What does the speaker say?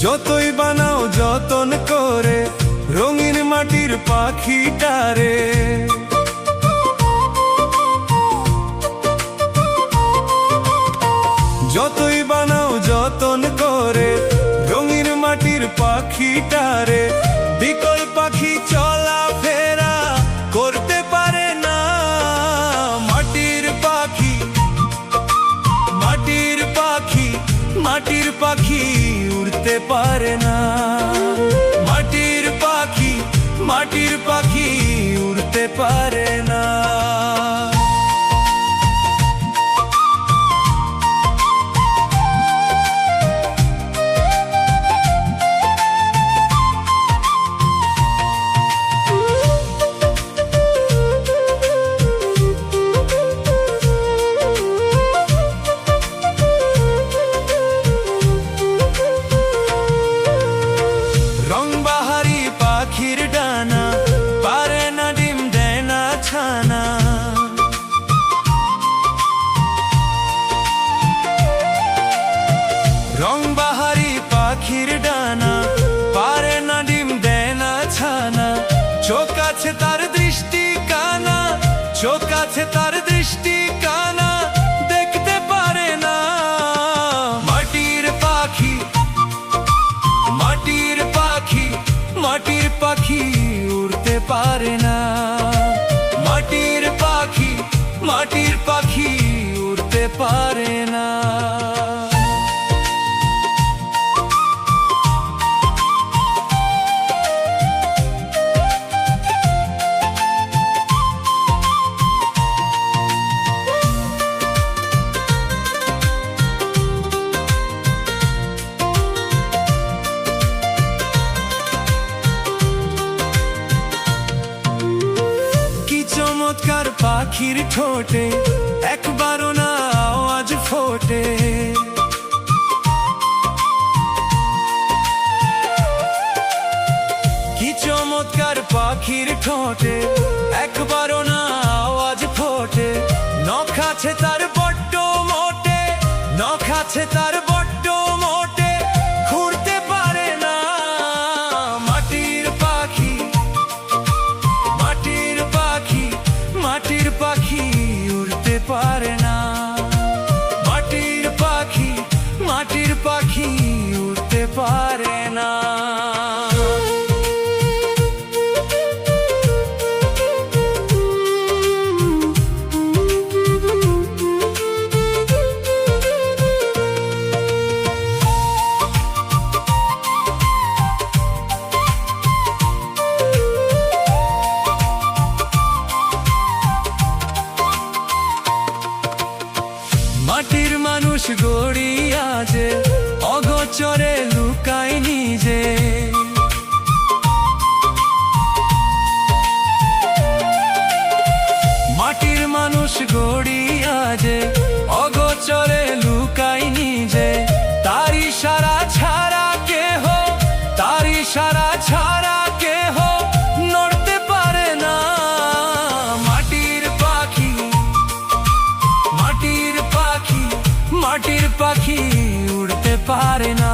যতই বানাও যতন করে রঙিন মাটির পাখিটারে, যতই বানাও যতন করে রঙিন মাটির পাখিটারে, বিকল পাখি চলা ফেরা করতে পারে না। মাটির পাখি, মাটির পাখি, মাটির পাখি উড়তে পারে না। মাটির পাখি, মাটির পাখি উড়তে পারে না। রংবাহারি পাখির ডানা পারে না ডিম দেয় না ছানা। রংবাহারি পাখির ডানা পারে না ডিম দেয় না ছানা। চোখ আছে তার দৃষ্টি কানা, চোখ আছে তার দৃষ্টি কানা, দেখতে পারে না। মাটির পাখি, মাটির পাখি, মাটির পাখি উড়তে পারে না। মাটির পাখি, মাটির পাখি উড়তে পারে না। চমৎকার পাখির ঠোঁটে একবারও না আওয়াজ ফোটে। কি চমৎকার পাখির ঠোঁটে একবারও না আওয়াজ ফোটে। নখ আছে তার বড্ড মোটে, নখ আছে তার বড্ড মোটে, ঘুরতে পারে না। মাটির পাখি, মাটির পাখি, মাটির পাখি উড়তে পারে না। মাটির পাখি, মাটির পাখি উড়তে পারে না। মাটির মানুষ গড়িয়া যে অগোচরে লুকায় নিজে। মাটির মানুষ গড়িয়া যে অগোচরে লুকায় নিজে। তার ইশারা ছাড়া কেহ, তার ইশারা ছাড়া কেহ নড়তে পারে না। মাটির পাখি, মাটির পাখি, মাটির পাখি উড়তে পারে না।